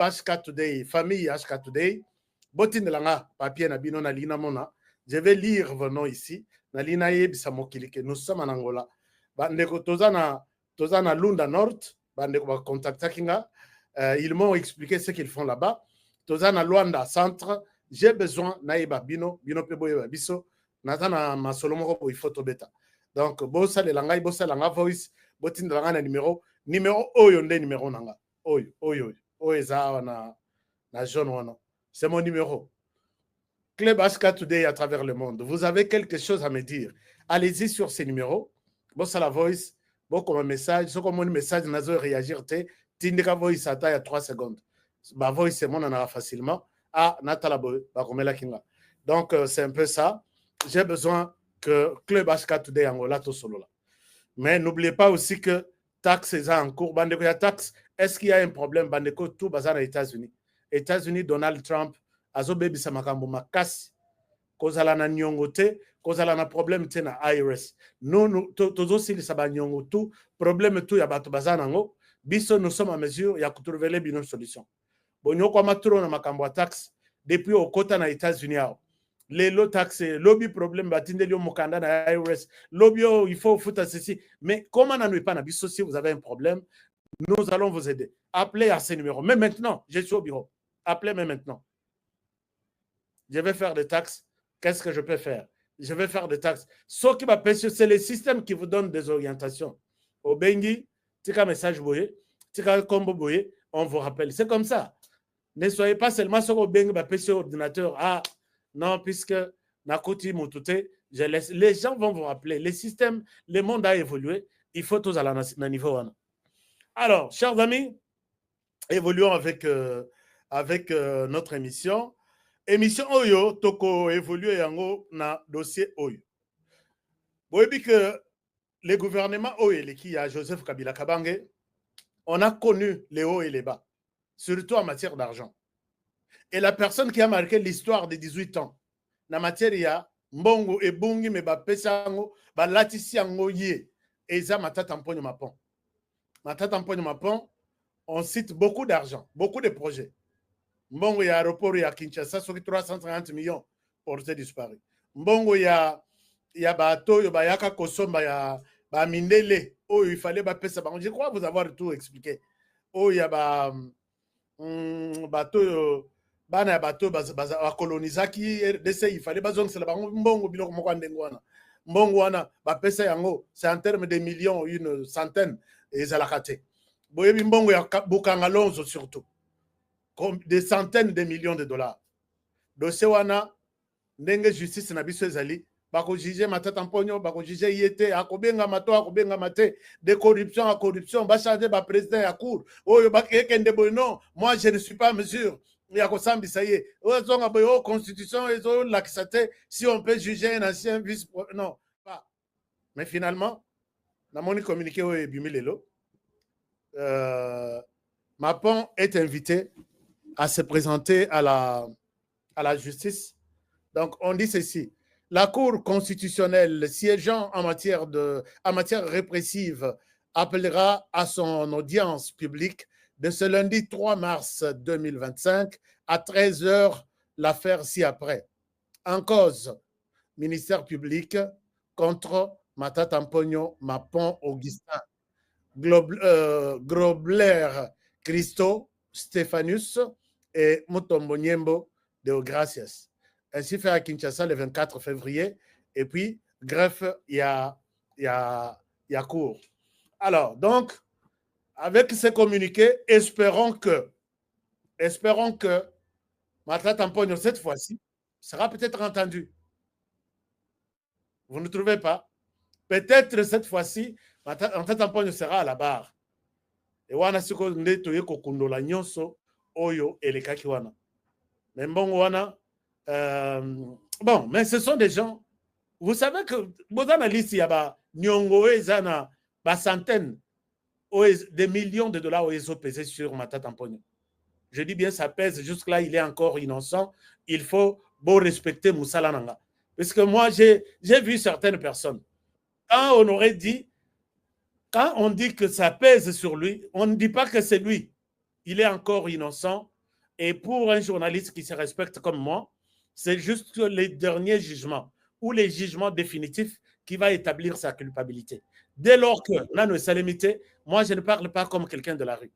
HK Today, famille HK Today, botindelanga papier na bino na lina mona. Je vais lire vos noms ici. Na lina yebisa mokili ke nous sommes en Angola. Bandeko tozana Lunda Nord, bandeko ba contacta kinga. Ils m'ont expliqué ce qu'ils font là-bas. Tozana Luanda Centre, j'ai besoin naïba bino pe boyeba biso. Natana masolomo ko il faut beta. Donc bossa le langai bossa langa voice, botindelanga na numéro oyo nde numéro nanga. Oyo eza na jaune wana. C'est mon numéro. Club HK Today à travers le monde. Vous avez quelque chose à me dire. Allez-y sur ces numéros. Bossa la voice, bon comme un message, so comme un message nazo réagir te, tindika voice ata ya 3 secondes. Ba voice c'est mon anara facilement. Ah, natala boy, ba komela kinga. Donc c'est un peu ça. J'ai besoin que Club HK Today Angola to solo là. Mais n'oubliez pas aussi que taxe est en cours. Bandeko ya taxe, est-ce qu'il y a un problème? Bandeko tout bazar aux États-Unis. États-Unis, Donald Trump, azo baby sa makambo makasi. Kozala na nyongo te, kozala na problème te na IRS. Nous, tozo sili sa ba nyongo tout, problème tout ya bato bazar nango. Biso, nous sommes en mesure ya trouver les bonnes solutions. Bonyo kwa maturo na makambo ya taxe, depuis au kota na États-Unis yao. Les lots taxés, lobby problème, batinde lio mokanda na IRS, lobby il faut foutre ceci. Mais comment n'en pas na biso si vous avez un problème, nous allons vous aider. Appelez à ces numéros. Mais maintenant, je suis au bureau. Appelez-moi maintenant. Je vais faire des taxes. Qu'est-ce que je peux faire? Je vais faire des taxes. Ce qui va c'est le système qui vous donne des orientations. Au Bengi, tika message boye, tika combo boye, on vous rappelle. C'est comme ça. Ne soyez pas seulement sur au Bengi, va sur ordinateur. Ah, non, puisque Nakoti Moutouté, je laisse. Les gens vont vous rappeler. Le système, le monde a évolué. Il faut tous aller à niveau 1. Alors, chers amis, évoluons avec notre émission. Émission Oyo, Toko évolue yango na dossier Oyo. Vous voyez que le gouvernement Oyo, qui a Joseph Kabila Kabange, on a connu les hauts et les bas, surtout en matière d'argent. Et la personne qui a marqué l'histoire des 18 ans, na matière ya mbongo et bungi me ba pesango, ba latisi yango ye, eza Matata Mponyo Mapon. Matata Mponyo Mapon, on cite beaucoup d'argent, beaucoup de projets. Mbongo ya aéroport ya Kinshasa, soki 350 millions portés disparus. Mbongo ya bato, yo bayaka kosomba ya ba mindele, oh il fallait ba pesa bango. Je crois vous avoir tout expliqué. Oh ya bato bana ya bato ba colonizaki RDC, il fallait bazong c'est la bango mbongo biloko moko ndengo wana. Mbongo wana ba pesa yango, c'est en termes de millions, une centaine ezalaka te. Boyebi mbongo ya Bukanga Lonzo surtout. Des centaines de millions de dollars. Dossier wana ndenge justice na biso ezali bako juger Matata Mponyo, bako juger yete akobenga mato akobenga mate de corruption à corruption, ba changer ba président ya cour. Oyo ba kende boy non, moi je ne suis pas à mesure. Ya ko sambisa ye. Ozonga boyo constitution ezo lakisate si on peut juger un ancien vice non, pas. Mais finalement na moni communiqué oyo bimilelo Mapon est invité à se présenter à la justice. Donc, on dit ceci. La Cour constitutionnelle siégeant en matière répressive appellera à son audience publique de ce lundi 3 mars 2025 à 13h l'affaire ci-après. En cause, ministère public contre Matata Mponyo Mapon Augustin, Grobler Christo Stéphanus et Mutombo Nyembo de Gracias. Ainsi fait à Kinshasa le 24 février. Et puis, greffe, il y a cours. Alors, donc, avec ces communiqués, espérons que Matata Mponyo, cette fois-ci, sera peut-être entendu. Vous ne trouvez pas? Peut-être cette fois-ci, Matata Mponyo sera à la barre. Et wana siko ndeto yeko kundola nyonso oyo elekaki wana. Mais bon wana bon, mais ce sont des gens, vous savez que bozana liste ya ba nyongo ezana ba centaines de millions de dollars ont pesé sur Matata Mponyo. Je dis bien ça pèse, jusque-là il est encore innocent, il faut beau respecter Moussala Nanga. Parce que moi j'ai vu certaines personnes, quand on aurait dit, quand on dit que ça pèse sur lui, on ne dit pas que c'est lui. Il est encore innocent. Et pour un journaliste qui se respecte comme moi, c'est juste les derniers jugements ou les jugements définitifs qui va établir sa culpabilité. Dès lors que Nano Salemité, moi je ne parle pas comme quelqu'un de la rue,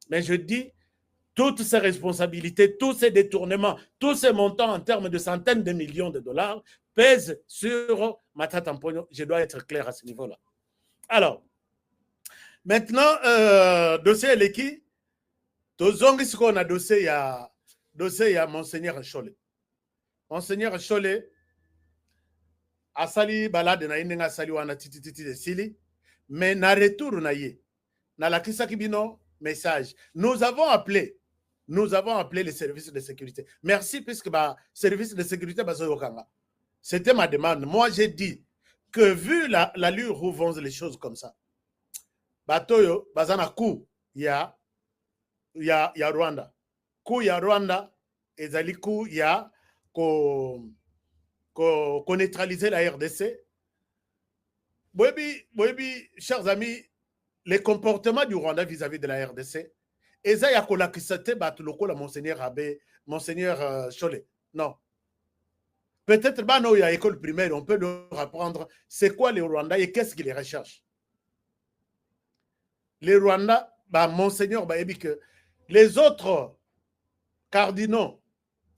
mais je dis toutes ces responsabilités, tous ces détournements, tous ces montants en termes de centaines de millions de dollars pèsent sur Matata Mponyo. Je dois être clair à ce niveau-là. Alors, maintenant, dossier Leki, tozongi siko na dossier ya Monseigneur Chole. Monseigneur Chole, asali balade na inenga asali wana tititi de sili, mais na retour na ye, na la kisa kibino message. Nous avons appelé les services de sécurité. Merci puisque bah services de sécurité bazoyokanga. C'était ma demande. Moi j'ai dit que vu l'allure où vont les choses comme ça, batoyo bazana coup ya Rwanda. Coup ya Rwanda ezali coup ya ko neutraliser la RDC. Boyebi, chers amis, les comportements du Rwanda vis-à-vis de la RDC, eza ya kolakisate bat lokola Monseigneur Abbé, Monseigneur Chole. Non. Peut-être bano ya école primaire, on peut leur apprendre c'est quoi les Rwandais et qu'est-ce qu'ils recherchent. Les Rwandais, bah, Monseigneur Bayebi que les autres cardinaux,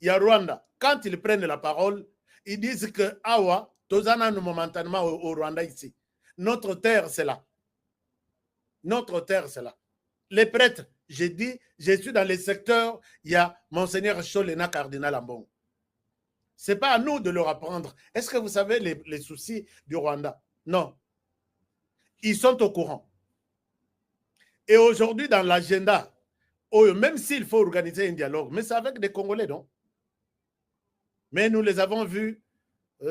il y a Rwanda, quand ils prennent la parole, ils disent que Awa, Tozana momentanément au Rwanda ici. Notre terre, c'est là. Notre terre, c'est là. Les prêtres, j'ai dit, je suis dans les secteurs, il y a Monseigneur Cholena, cardinal Ambon. Ce n'est pas à nous de leur apprendre. Est-ce que vous savez les soucis du Rwanda? Non. Ils sont au courant. Et aujourd'hui, dans l'agenda, même s'il faut organiser un dialogue, mais c'est avec des Congolais, non? Mais nous les avons vus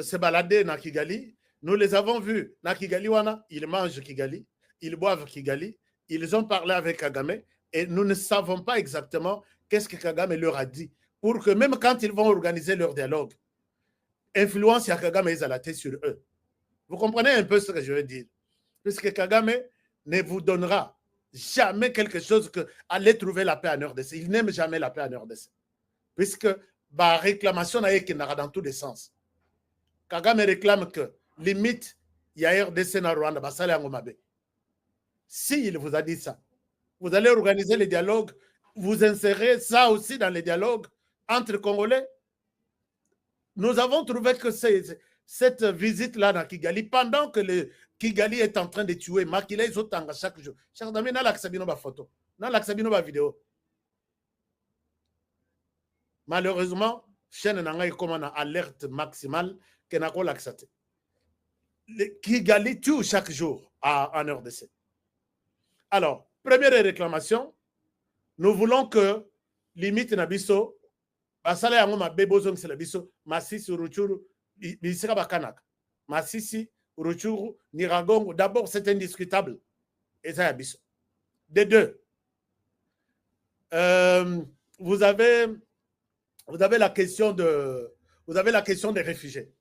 se balader dans Kigali. Nous les avons vus dans Kigali, ils mangent Kigali, ils boivent Kigali, ils ont parlé avec Kagame et nous ne savons pas exactement qu'est-ce que Kagame leur a dit pour que même quand ils vont organiser leur dialogue, influence à Kagame est à la tête sur eux. Vous comprenez un peu ce que je veux dire? Puisque Kagame ne vous donnera jamais quelque chose que aller trouver la paix en RDC. Il n'aime jamais la paix en RDC. Puisque la réclamation n'a été dans tous les sens. Kagame réclame que limite, il y a RDC dans Rwanda, s'il vous a dit ça, vous allez organiser les dialogues, vous insérez ça aussi dans les dialogues entre Congolais. Nous avons trouvé que cette visite-là dans Kigali, pendant que le Kigali est en train de tuer Makila et Zotanga chaque jour, chers amis, n'a l'aksabino ba photo, n'a l'aksabino ba vidéo. Malheureusement, chaîne n'a comme une alerte maximale que n'a pas l'aksate. Kigali tue chaque jour en RDC. Alors, première réclamation, nous voulons que limite Nabiso, basala yango mabe bozong c'est Nabiso, Masisi Ruchuru, bisika bakanaka. Masisi Ruchuru, Niragongo, d'abord c'est indiscutable. Et ça Nabiso. De deux, vous avez la question des réfugiés.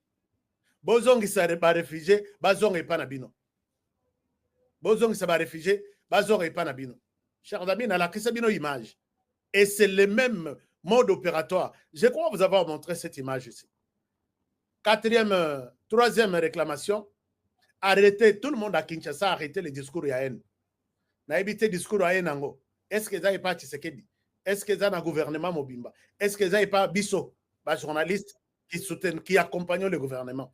Bozong il serait pas réfugié, bazong et pas nabino. Bozong il serait pas réfugié, bazong et pas nabino. Chers amis, dans la question image. Et c'est le même mode opératoire. Je crois vous avoir montré cette image ici. Troisième réclamation, arrêtez tout le monde à Kinshasa, arrêtez les discours à haine. Na éviter discours à haine ango. Est-ce que ça n'est pas Tshisekedi? Est-ce que ça n'a gouvernement Mobimba? Est-ce que ça n'est pas Bisso, les journalistes qui soutiennent, qui accompagnent le gouvernement?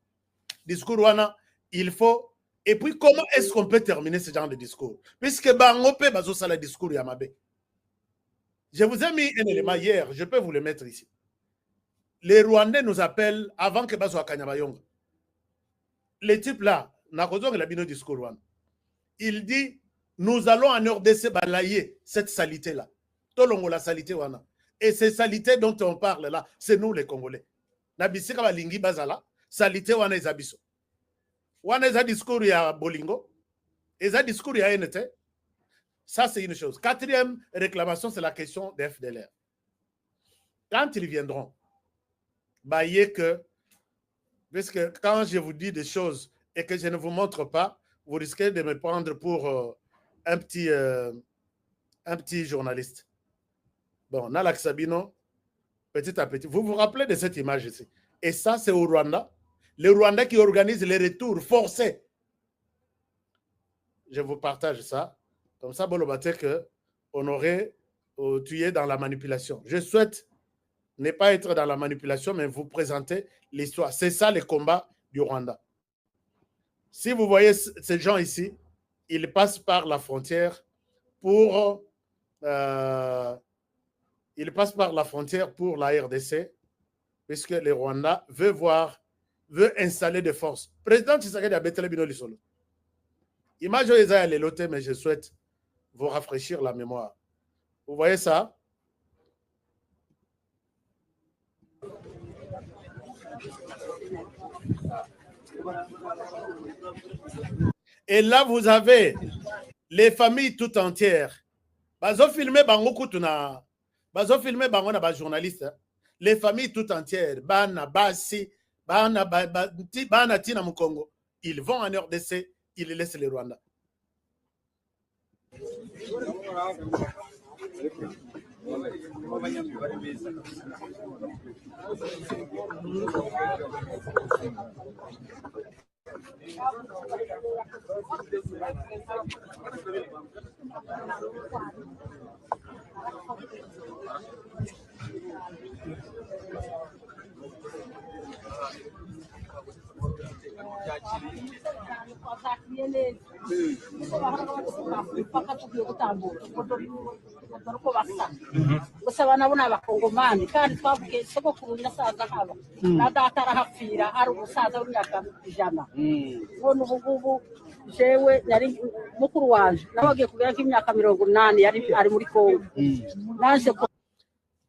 Discours wana, il faut. Et puis, comment est-ce qu'on peut terminer ce genre de discours? Puisque Bangope bazo sala discours Yamabe. Je vous ai mis un élément hier, je peux vous le mettre ici. Les Rwandais nous appellent avant que bazo Kanyabayonga. Les types là, Nakozong la bino discours wana. Il dit, nous allons en RDC balayer cette salité là. Tolongo la salité wana. Et ces salités dont on parle là, c'est nous les Congolais. Nabisika balingi bazala. Salité wana ezabiso. Wana eza discours ya bolingo. Eza discours ya NT. Ça, c'est une chose. Quatrième réclamation, c'est la question des FDLR. Quand ils viendront, baillez que, parce que quand je vous dis des choses et que je ne vous montre pas, vous risquez de me prendre pour un petit journaliste. Bon, Nalak Sabino, petit à petit. Vous vous rappelez de cette image ici? Et ça, c'est au Rwanda. Le Rwanda qui organise les retours forcés. Je vous partage ça. Comme ça, Bolobate, qu'on aurait tué dans la manipulation. Je souhaite ne pas être dans la manipulation, mais vous présenter l'histoire. C'est ça le combat du Rwanda. Si vous voyez ces gens ici, ils passent par la frontière pour la RDC, puisque le Rwanda veut installer des forces. Président Tshisekedi a bételé bino lisolo. Image Eza les loté, mais je souhaite vous rafraîchir la mémoire. Vous voyez ça? Et là, vous avez les familles tout entières. Bazo filmé bango kutuna. Bazo filmé bango na ba journaliste. Les familles tout entières, bana basi, bana tina mukongo, ils vont en RDC, ils laissent le Rwanda.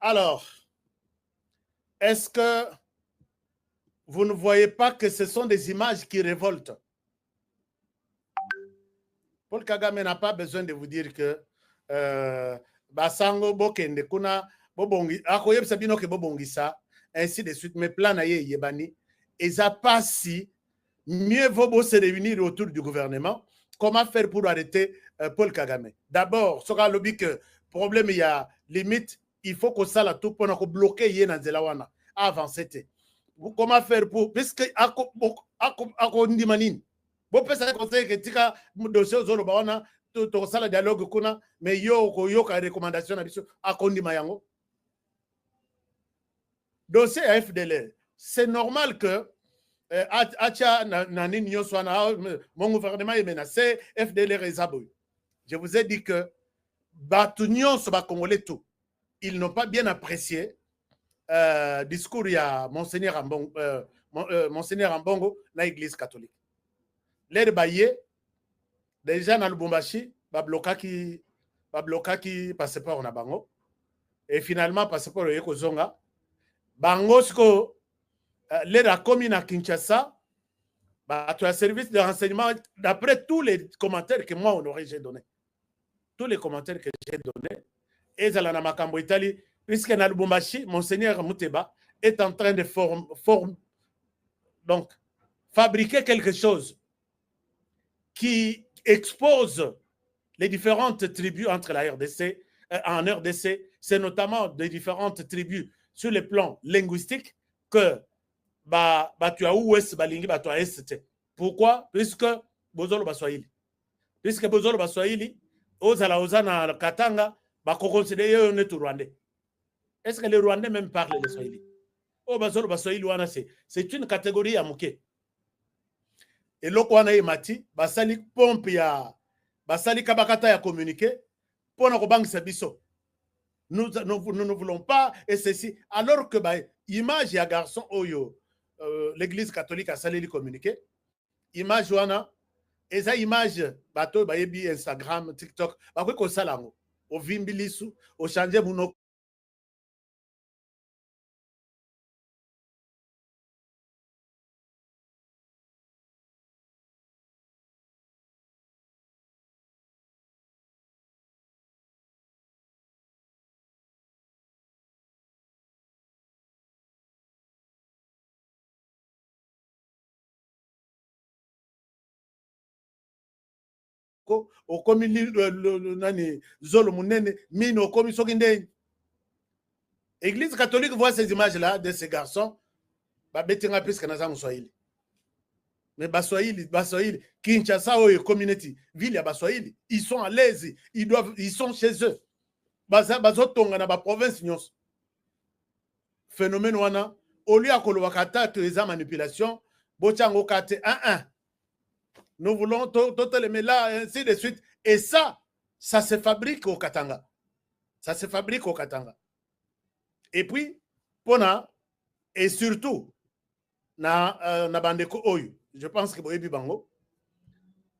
Alors, est-ce que vous ne voyez pas que ce sont des images qui révoltent? Paul Kagame n'a pas besoin de vous dire que Basango Bokende Kuna Bobongi Akoyeb Sabino ke Bobongisa, ainsi de suite, mais plan na yebani, et ça passe si mieux vaut se réunir autour du gouvernement. Comment faire pour arrêter Paul Kagame? D'abord, ce lobby que problème il y a limite, il faut que ça la tout pour bloquer Yenanzelawana avancer. Comment faire pour puisque ako ndimanine bon peut ça conseil que tika dossier zolo baona to sala dialogue kuna mais yo ka recommandation na biso akondima yango dossier à FDLR. C'est normal que acha na nini nyoswa na mon gouvernement est menacé, FDLR est aboy. Je vous ai dit que batunion so ba congolais tout, ils n'ont pas bien apprécié discours il y a Monseigneur Ambongo na l'église catholique. L'air baillé déjà dans le Lubumbashi ba bloka qui passeport na bango et finalement passeport yeko zonga bango siko l'air a commis na Kinshasa bah tu as service de renseignement d'après tous les commentaires que moi Honoré j'ai donné. Tous les commentaires que j'ai donnés et zala na makambo Italie puisque na Lubumbashi Monseigneur Muteba est en train de donc fabriquer quelque chose qui expose les différentes tribus entre la RDC, en RDC, c'est notamment des différentes tribus sur le plan linguistique que tu as ouest balingi tu as est. Pourquoi? Puisque bozolo baswahili. Puisque bozolo baswahili, ozala ozana katanga ko considérer yo ne rwandais. Est-ce que les Rwandais même parlent le swahili? Oh bazolo baswahili wana c'est une catégorie ya muke. Et loko wana mati basali pompe ya basali kabakata ya communiquer pour na kobangisa biso. Nous ne voulons pas et ceci alors que image ya garçon oyo l'église catholique a sali communiquer image wana eza image bato bayebi Instagram TikTok bakoki kosala ngo ovimbi lisu o changer munoko okomi nani zolo munene mino okomi soki ndenge Église catholique voit ces images-là de ces garçons, bah, betinga puisque naza muswahili. Mais Baswahili, Kinshasa ou community, ville ya Baswahili, ils sont à l'aise, ils sont chez eux. Bazo tonga na ba province nyos. Phénomène wana, au lieu à kolobakata que les manipulation, bochango kate 1-1. Nous voulons tout les là, ainsi de suite. Et ça se fabrique au Katanga. Ça se fabrique au Katanga. Et puis, pona, et surtout, na bandeko oyu, je pense que Boyebi Bango,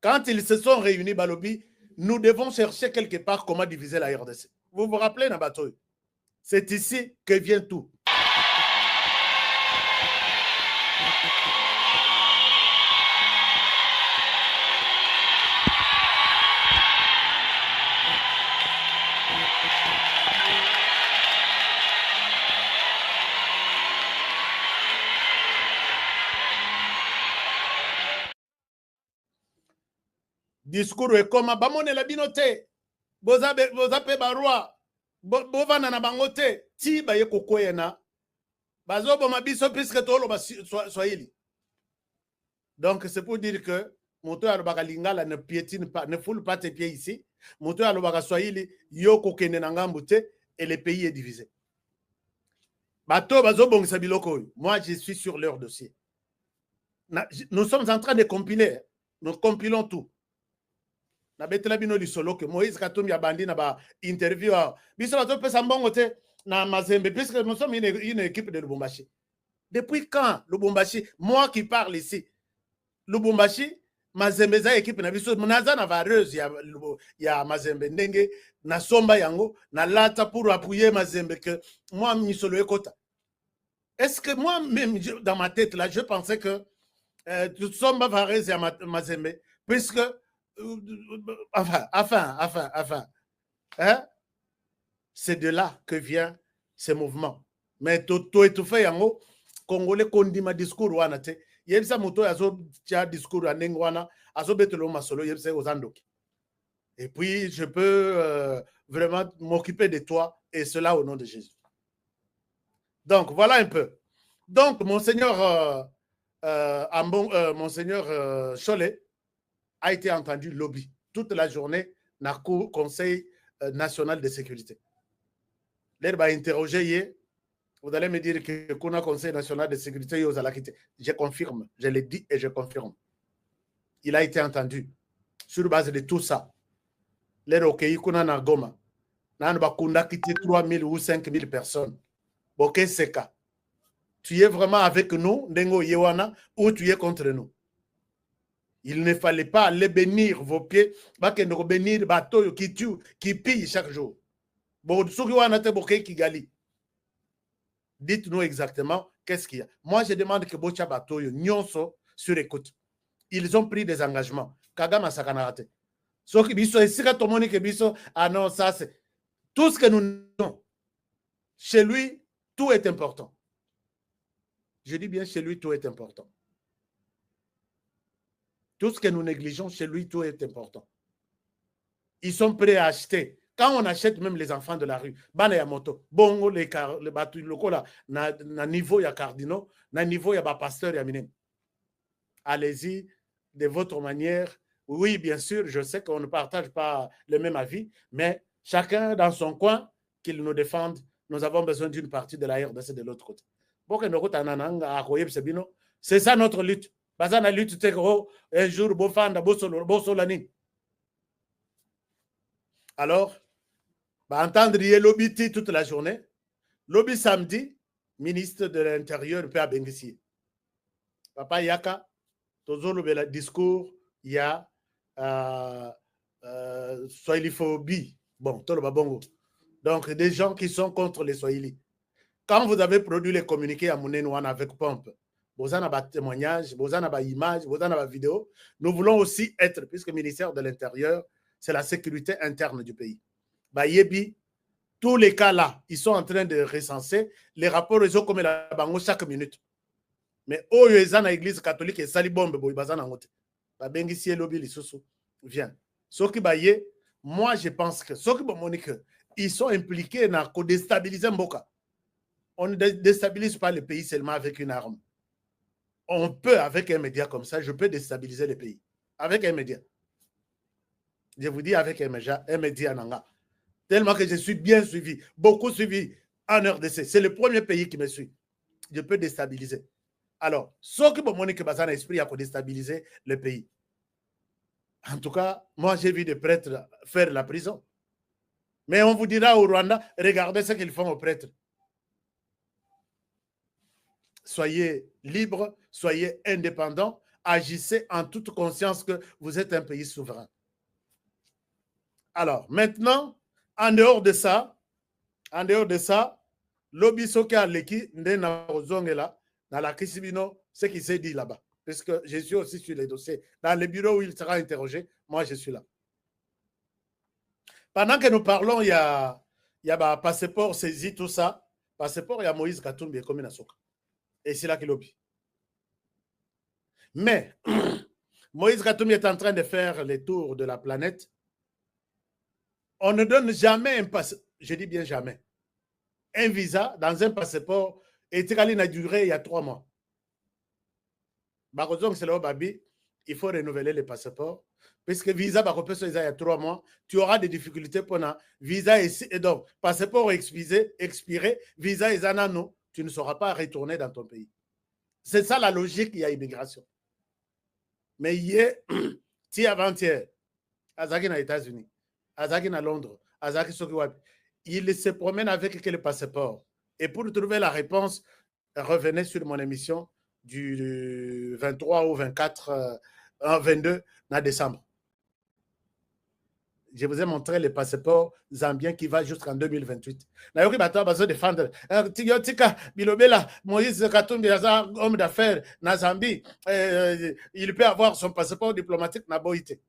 quand ils se sont réunis, Balobi, nous devons chercher quelque part comment diviser la RDC. Vous vous rappelez, Nabatoy? C'est ici que vient tout. Discours et comment bamone la binote boza pe barua bovana na bangote ti ba ye kokoyena bazo boma biso puisque tolo ba swahili. Donc c'est pour dire que moto ya lobaka lingala ne piétine pas, ne foule pas tes pieds ici. Moto ya lobaka swahili yo kokende na ngambu te et le pays est divisé. Bato bazo bongisa biloko. Moi je suis sur leur dossier. Nous sommes en train de compiler, nous compilons tout. Na betela bino lisolo que Moïse Katumbi a bandi na ba interview biso bato pesa mbongo te na Mazembe puisque nous sommes une équipe de Lubumbashi. Depuis quand Lubumbashi, moi qui parle ici, Lubumbashi Mazembe za équipe na biso munaza na vareuse ya Mazembe ndenge na somba yango na lata pour appuyer Mazembe que moi misolo ekota. Est-ce que moi même dans ma tête là je pensais que somba vareuse ya Mazembe puisque enfin, hein? C'est de là que vient ce mouvement. Mais tout étouffé yango, Congolais kondima discours wana te. Yebisa moto yazo tia discours aneng wana, azo betelo masolo yebisa ozandoki. Et puis je peux vraiment m'occuper de toi et cela au nom de Jésus. Donc voilà un peu. Donc monseigneur monseigneur Cholet a été entendu lobby toute la journée dans le Conseil national de sécurité. L'air va interroger, vous allez me dire que le Conseil national de sécurité, je confirme, je l'ai dit et je confirme. Il a été entendu sur base de tout ça. L'air ok, kuna na Goma, nan ba kunda kiti 3000 ou 5000 personnes. Ok, c'est cas. Tu es vraiment avec nous, Ndengo Yewana, ou tu es contre nous? Il ne fallait pas aller bénir vos pieds, bénir bateau qui tue, qui pille chaque jour. Dites-nous exactement qu'est-ce qu'il y a. Moi, je demande que Bocha Batoyo, Nyonso, sur écoute. Ils ont pris des engagements. Kagama Sakanarate. Ce qui biso, ici, quand on dit que biso, ah non, ça c'est. Tout ce que nous avons, chez lui, tout est important. Je dis bien, chez lui, tout est important. Tout ce que nous négligeons, chez lui, tout est important. Ils sont prêts à acheter. Quand on achète même les enfants de la rue, bana ya moto, bongo les batu loko là, na niveau ya cardinaux, na niveau ya ba pasteur ya minem. Allez-y de votre manière. Oui, bien sûr, je sais qu'on ne partage pas le même avis, mais chacun dans son coin, qu'il nous défende. Nous avons besoin d'une partie de la RDC de l'autre côté. C'est ça notre lutte. Bazana lutte un jour bofanda bosolani. Alors, entendre lobby toute la journée. Lobby samedi, ministre de l'Intérieur P.A. Bengissi. Papa Yaka, toujours le discours, il y a Swahiliphobie. Bon, tout le babongo. Donc, des gens qui sont contre les Swahili. Quand vous avez produit les communiqués à Mounenouane avec pompe, vous en avez témoignage, vous en avez image, vous en avez vidéo. Nous voulons aussi être, puisque le ministère de l'Intérieur, c'est la sécurité interne du pays. Yebi, tous les cas là, ils sont en train de recenser les rapports, ils ont comme la bango chaque minute. Mais oh, ils sont dans l'église catholique et sali bombe, ils sont en train de bengi si lobby les sous viens. Ce qui baye, moi je pense que ce qui Monique, ils sont impliqués dans déstabiliser Mboka. On ne déstabilise pas le pays seulement avec une arme. On peut, avec un média comme ça, je peux déstabiliser le pays. Avec un média. Je vous dis avec un média Nanga. Tellement que je suis bien suivi, beaucoup suivi en RDC. C'est le premier pays qui me suit. Je peux déstabiliser. Alors, ce que mon Monique Bazan a esprit à déstabiliser le pays. En tout cas, moi, j'ai vu des prêtres faire la prison. Mais on vous dira au Rwanda, regardez ce qu'ils font aux prêtres. Soyez libres, soyez indépendants, agissez en toute conscience que vous êtes un pays souverain. Alors, maintenant, en dehors de ça, lobby soka leki ndena ozongela dans la Kisibino, ce qui s'est dit là-bas. Parce que je suis aussi sur les dossiers. Dans le bureau où il sera interrogé, moi je suis là. Pendant que nous parlons, il y a un passeport saisi, tout ça. Passeport, il y a Moïse Katumbi comme une asoka. Et c'est là qu'il lobby. Mais Moïse Katumbi est en train de faire les tours de la planète. On ne donne jamais un passeport, je dis bien jamais, un visa dans un passeport et il a duré il y a 3 mois. Il faut renouveler le passeport. Puisque visa, il y a 3 mois, tu auras des difficultés pour un visa et donc, passeport expiré, visa et anano, tu ne sauras pas retourner dans ton pays. C'est ça la logique, il y a immigration. Mais hier, avant-hier, Azaki aux États-Unis, Azaki à Londres, Azaki Sokiwapi, il se promène avec quel passeport. Et pour trouver la réponse, revenez sur mon émission du 23 au 24, 22 décembre. Je vous ai montré le passeport zambien qui va jusqu'en 2028. Nayoki bato bazo défendre. Tika Bilobela, Moïse Katumbi, homme d'affaires, na Zambie, il peut avoir son passeport diplomatique na Boïté.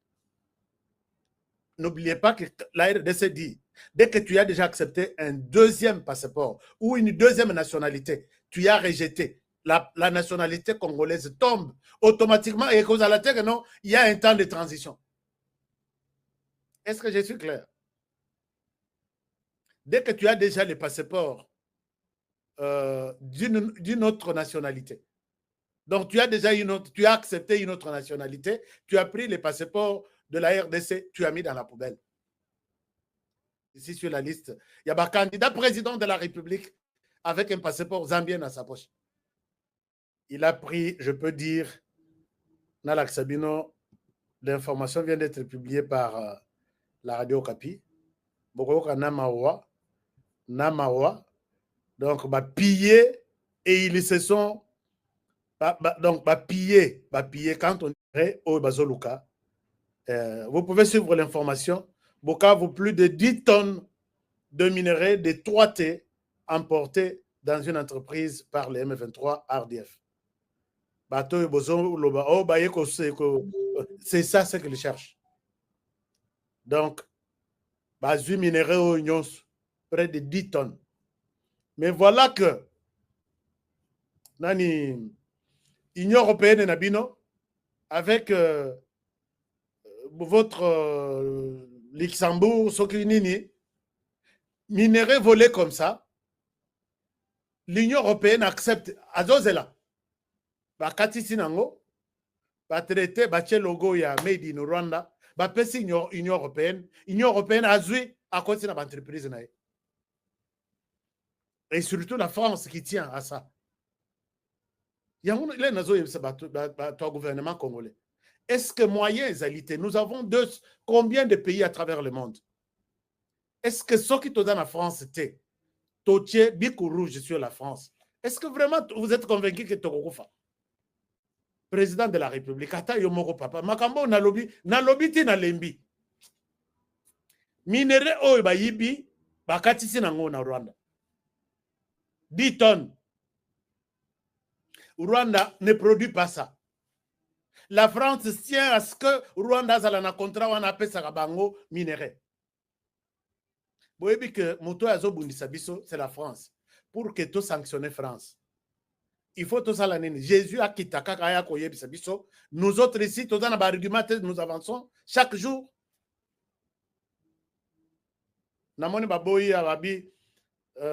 N'oubliez pas que la RDC dit, dès que tu as déjà accepté un deuxième passeport ou une deuxième nationalité, tu as rejeté. La nationalité congolaise tombe automatiquement et cause à la terre, non, il y a un temps de transition. Est-ce que je suis clair? Dès que tu as déjà le passeport d'une autre nationalité, donc tu as déjà tu as accepté une autre nationalité, tu as pris le passeport de la RDC, tu as mis dans la poubelle. Ici sur la liste, il y a un candidat président de la République avec un passeport zambien dans sa poche. Il a pris, je peux dire, Nalak Sabino, l'information vient d'être publiée par la radio Okapi. Bokoyoka Namawa, donc pillé et ils se sont donc pillé quand on dirait au Bazoluka. Vous pouvez suivre l'information. Bukavu, plus de 10 tonnes de minerais de 3T emportés dans une entreprise par les M23 RDF. C'est ça ce qu'ils cherchent. Donc, basu minerais au Union, près de 10 tonnes. Mais voilà que l'Union européenne et Nabino, avec votre Luxembourg, Sokinini, minerais volés comme ça, l'Union européenne accepte. Azozela. Bakati nango, traité, bache logo ya made in Rwanda, pesi Union européenne a joué à cause de l'entreprise. Et surtout la France qui tient à ça. Il y a un gouvernement congolais. Est-ce que moyens égalité, nous avons combien de pays à travers le monde? Est-ce que ceux qui sont dans la France étaient Totier, Bico Rouge sur la France? Est-ce que vraiment vous êtes convaincu que Tokokufa, président de la République, ata yomoko papa, makambo na lobby ti na lembi. Minere oyo bayibi, bakatisi nango na Rwanda. 10 tonnes. Rwanda ne produit pas ça. La France tient à ce que Rwanda a un contrat où on appelle ça bango minerai. Vous voyez que Moto Azobundisa biso, c'est la France. Pour que tu sanctionnes France. Il faut tout ça l'année. Jésus a quitté Kakaya Koyebisa biso. Nous autres ici, tous dans l'argument, nous avançons chaque jour. Namoni Baboyi Arabi,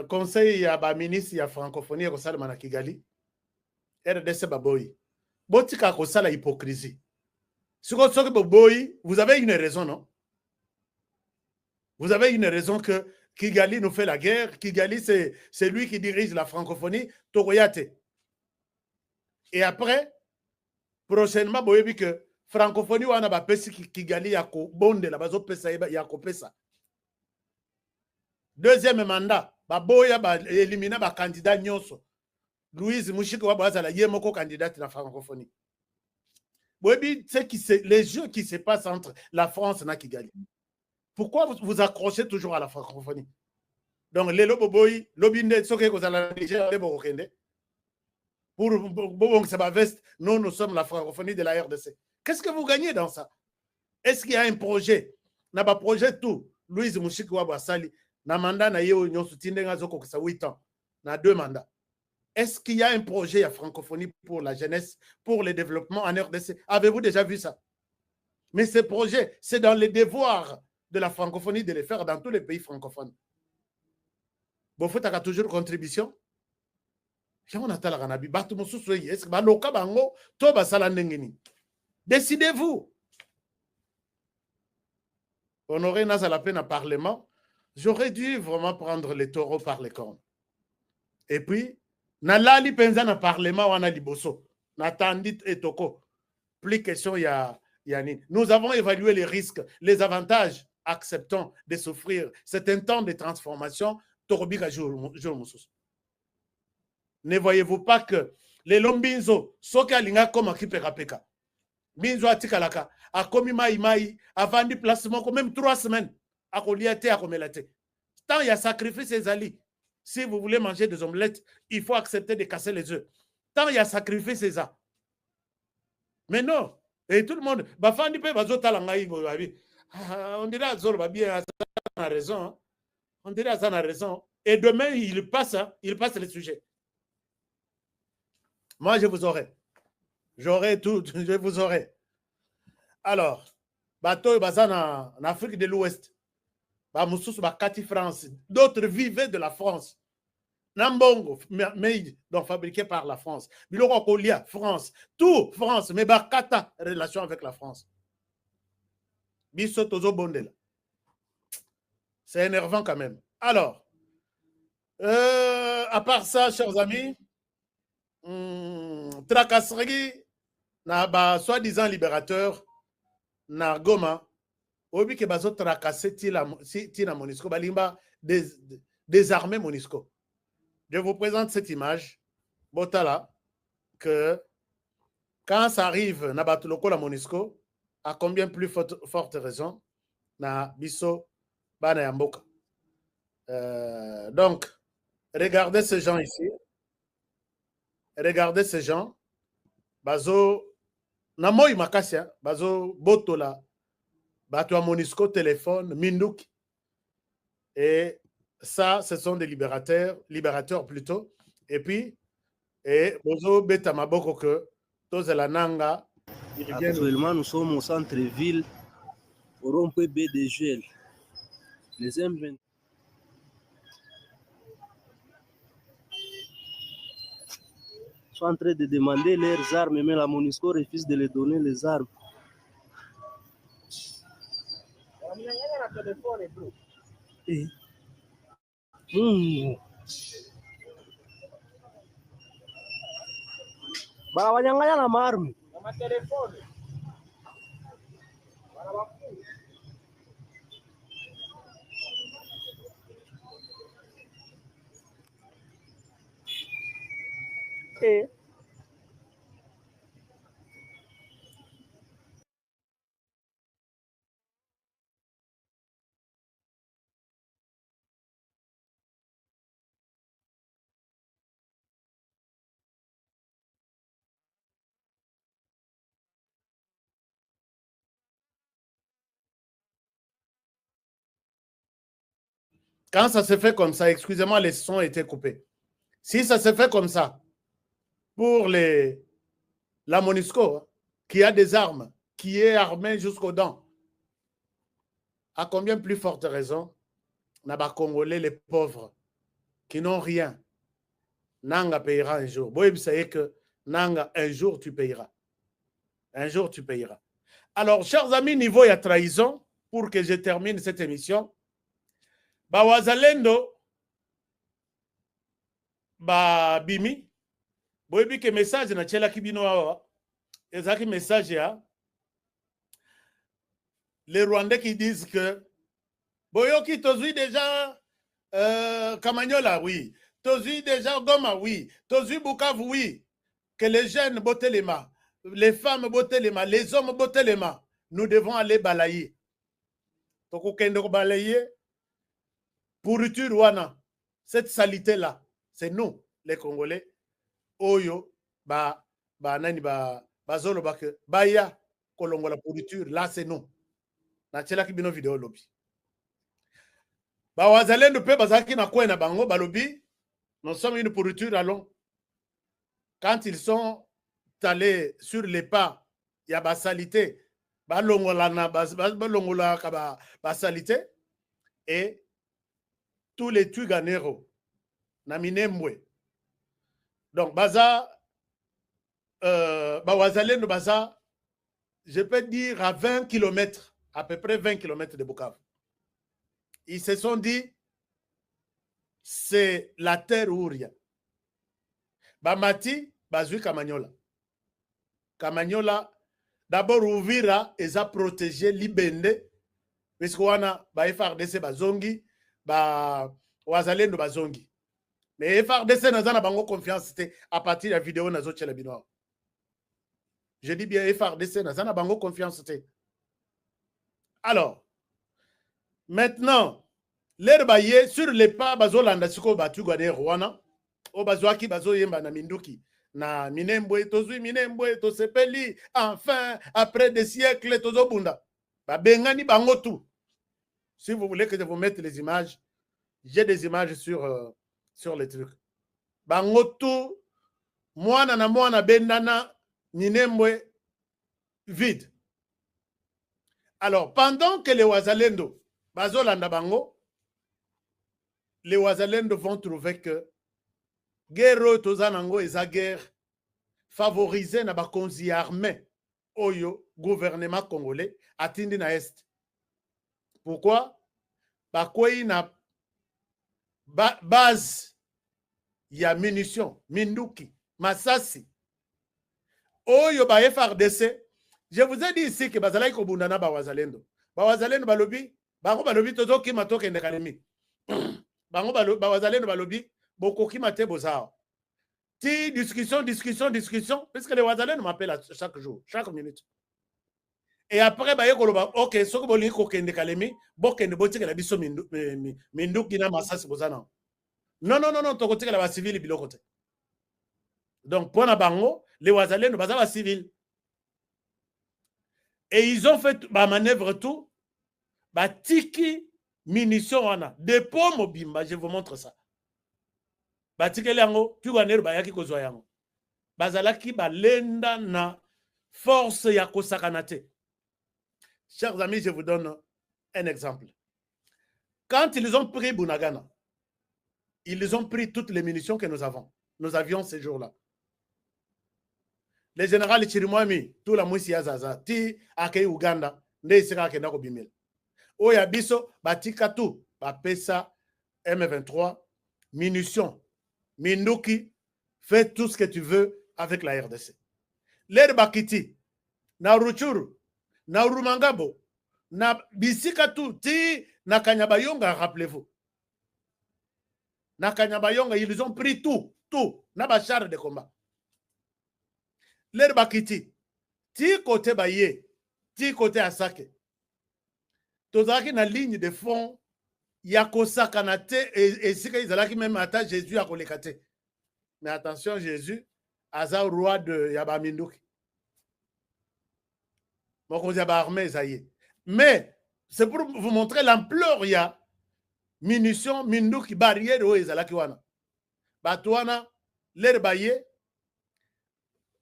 conseil ya ba ministre ya francophonie ko sala na Kigali RDC baboyi botika ko sala hypocrisie siko soki boboyi vous avez une raison non vous avez une raison que Kigali nous fait la guerre. Kigali, c'est lui qui dirige la francophonie. Togoyate. Et après, prochainement, vous avez que francophonie, on a pesi Kigali yako bonde la bazo pesa yako pesa. Deuxième mandat, baboya ba éliminer ba candidat nyonso. Louise Mouchiko wa baza la yemoko candidate la francophonie. Bobi, c'est les jeux qui se passent entre la France et Kigali. Pourquoi vous accrochez toujours à la francophonie? Donc, les loboboy, l'obinde, ce que vous allez Niger, les borokende. Pour veste, nous sommes la francophonie de la RDC. Qu'est-ce que vous gagnez dans ça? Est-ce qu'il y a un projet? N'a pas projet tout. Louise Mouchiki Wabasali, n'a mandat na yeo nyon soutien ngazoko ça 8 ans. N'a 2 mandats. Est-ce qu'il y a un projet à francophonie pour la jeunesse, pour le développement en RDC? Avez-vous déjà vu ça? Mais ces projets, c'est dans les devoirs de la francophonie de les faire dans tous les pays francophones. Bon, faut avoir toujours contribution. Décidez-vous. Honoré Nazalapé dans le Parlement, j'aurais dû vraiment prendre les taureaux par les cornes. Et puis, Nalali Penza dans le Parlement, on a liboso. Natandit et Toko. Plus question, il y a. Nous avons évalué les risques, les avantages. Acceptons de souffrir. C'est un temps de transformation. Ne voyez-vous pas que les lombinzo, soka linga comme qui peka. Binzo atikalaka, a komi mai, a vendu placement, même 3 semaines, a koliate, a komelate. Tant il y a sacrifié ses alliés. Si vous voulez manger des omelettes, il faut accepter de casser les œufs. Tant il y a sacrifié ses alliés. Mais non. Et tout le monde, bafandi pe bazota langai ngoyabi. On dirait à Zoro bien a raison. Hein? On dirait à ça a raison. Et demain, il passe le sujet. Moi, je vous aurai. J'aurai tout, je vous aurai. Alors, bateau bazana en Afrique de l'Ouest. Ba mususu ba kati France. D'autres vivaient de la France. Nambongo, mais donc fabriqué par la France. Biloko Kolia, France. Tout France, mais ba kata relation avec la France. Biso tozo bondela. C'est énervant quand même. Alors, à part ça, chers amis, tracasserie, na soi-disant libérateur, na Goma, obi ke bazo tracasser tina Monisco, balimba désarmer Monisco. Je vous présente cette image, Botala, que quand ça arrive, na batuloko la Monisco, à combien plus forte raison, na biso bana yamboka. Donc, regardez ces gens ici. Regardez ces gens. Bazo, namoy makasia, bazo botola, bato a Monisco téléphone, Mindouk. Et ça, ce sont des libérateurs plutôt. Et puis, et bozo beta maboko que tous la nanga. Actuellement, nous sommes au centre-ville, au rond-point BDGL. Les M20 sont en train de demander leurs armes, mais la Monisco refuse de les donner les armes. Wananyang'anya na maarmu. Quand ça se fait comme ça, excusez-moi, les sons étaient coupés. Si ça se fait comme ça, pour la Monisco, qui a des armes, qui est armée jusqu'aux dents, à combien plus forte raison, n'a pas Congolais, les pauvres, qui n'ont rien. Nanga payera un jour. Boy, vous savez que Nanga, un jour tu payeras. Un jour tu payeras. Alors, chers amis, niveau ya trahison, pour que je termine cette émission, ba wazalendo, ba bimi, boy, que message na chela kibino awa, ezaki message ya, les Rwandais qui disent que, boyoki tozui déjà, Kamanyola, oui. Tozui déjà Goma, oui. Tozui Bukavu, oui. Que les jeunes bottent les mains, les femmes bottent les mains, les hommes bottent les mains. Nous devons aller balayer. Tokokendo balayer. Pourriture wana. Cette saleté-là, c'est nous, les Congolais. Oyo, nani zolo bake, baya, kolongo la pourriture. Là, c'est nous. Na tchela ki bino vidéo lobby. Wazalendo pe bazaki na kwe na bango balobi, nous sommes une pourriture allons. Quand ils sont allés sur les pas, il y a basalité, basalité et tous les Tuganero, na Minembwe. Donc baza wazalendo baza, je peux dire à 20 km, à peu près 20 km de Bukavu. Ils se sont dit, c'est la terre ou rien. Bamati, bazui Kamanyola. Kamanyola, d'abord Uvira, ils ont protégé Libende, parce qu'on a FRDC bazongi, wazalendo bazongi. Mais FRDC n'a pas confiance à partir de la vidéo nazo tchelabinoa. Je dis bien FRDC n'a pas confiance. Alors, maintenant, l'air baillé sur les pas bazolanda siko batu gade Rwanda, o bazwaki bazo yemba na Minduki. Na Minembwe, tozui Minembwe, tosepeli, enfin, après des siècles, tozobunda. Bengani bangotu. Si vous voulez que je vous mette les images, j'ai des images sur les trucs. Bangotu, mwana na mwana bendana, Minembwe, vide. Alors, pendant que les Wazalendo, bazolanda bango, les Wazalendo vont trouver que guerre tozanango eza guerre favorisée na bakonzi armée oyo gouvernement congolais atindi na est. Pourquoi? Bakwei na base ya munitions, Minduki, Masasi. Oyo ba FRDC. Je vous ai dit ici que bazalaki kobunda na bawazalendo. Bawazalendo balobi, bango balobi tozoki matoke ndekalemi. Bango bawazalendo balobi bokoki mate bozao. Ti discussion, parce que les wazalendo m'appellent chaque jour, chaque minute. Et après baye koloba, OK, soko boli ko kende kalemi, bokende botika la biso Minduki na Masasi bozana. Non, tokotika la ba civil bilokote. Donc pour na bango, les wazalendo bazaba civil. Et ils ont fait ma manœuvre tout, tiki munitions wana, dépôt mobimba, je vous montre ça. Batiki yango, tuganer bayaki kozwa yango. Bazalaki balenda na force ya kosakanate. Chers amis, je vous donne un exemple. Quand ils ont pris Bunagana, ils ont pris toutes les munitions que nous avions ces jours-là. Le général Chirimwami, tout la mwisi ya zaza, ti akei Uganda, nde isika akenda ko bimel. Oya biso, batika tout, bapesa M23, munitions, Minduki, fais tout ce que tu veux avec la RDC. L'air bakiti, na Ruchuru, na Urumangabo, na bisika tout, ti na Kanyabayonga, rappelez-vous. Na Kanyabayonga, ils ont pris tout, na bachar de combat. L'air bakiti, ti côté baye, ti côté asake. Tozaki na ligne de fond, yakosa kanate, et si ils allaient même attendre Jésus à kolekate. Mais attention, Jésus, aza roi de Yabaminduki. Mokonzi yaba armée, ça y est. Mais c'est pour vous montrer l'ampleur, il y a munitions, Minduki, barrière, où ils allaient wana. Batouana, l'air baye,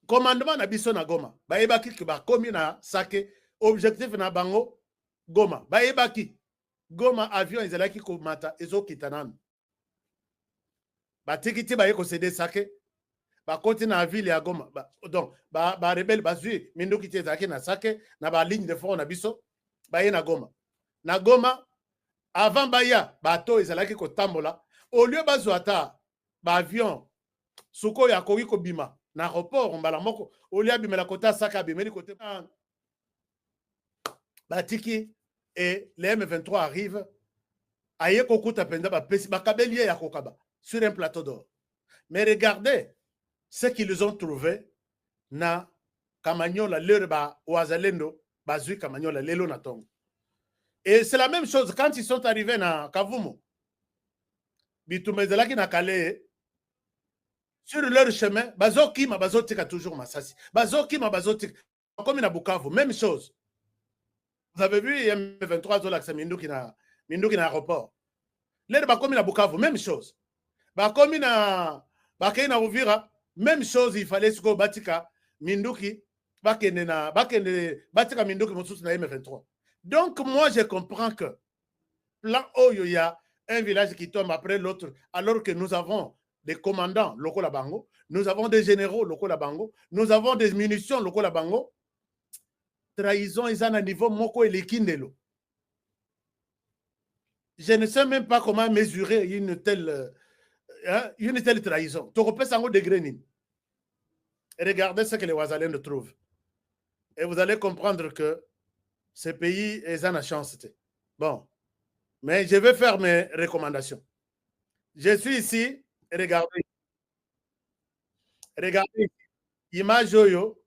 commandement na biso na Goma. Baebaki ki ba komi na sake, objectif na bango Goma. Baebaki Goma avion ezalaki ko mata ezo kitanana. batiki ti baye kosede sake bakoti na ville ya Goma donc ba rebelle bazwi minduki ti ezalaki na sake na ba ligne de front na biso baye na Goma avant baya bato ezalaki kotambola au lieu bazwa ata ba avion suko ya koki kobima na aéroport mbala moko au lieu abimela kota saka abimeli kote batiki et les M23 arrive aye kokuta penza bakabeli ya kokaba sur un plateau d'or. Mais regardez ce qu'ils ont trouvé na Kamanyola leur ba wazalendo bazui Kamanyola lelo na tongo. Et c'est la même chose quand ils sont arrivés na Kavumo. Bitumezalaki na Kale sur leur chemin bazokima bazotika toujours Masasi. Bazokima bazotika comme na Bukavu, même chose. Vous avez vu M23 zolaksa Minduki na aéroport. Les bakomi na Bukavu, même chose. Bakomi na bakei na Uvira, même chose, il fallait se batika Minduki batika Minduki mosusu na M23. Donc moi je comprends que plan Oyo il y a un village qui tombe après l'autre alors que nous avons des commandants locaux la Bango, nous avons des généraux locaux la Bango, nous avons des munitions locaux la Bango. Trahison ils ont un niveau moko et lekindelo. Je ne sais même pas comment mesurer une telle trahison. Tu repères ça au degré. Et regardez ce que les Ouazalènes trouvent. Et vous allez comprendre que ce pays est en chance. Bon. Mais je vais faire mes recommandations. Je suis ici. Regardez. Regardez. Image Oyo.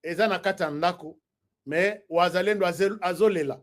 Ezana Katandako. Mais Ouazalène Azolela.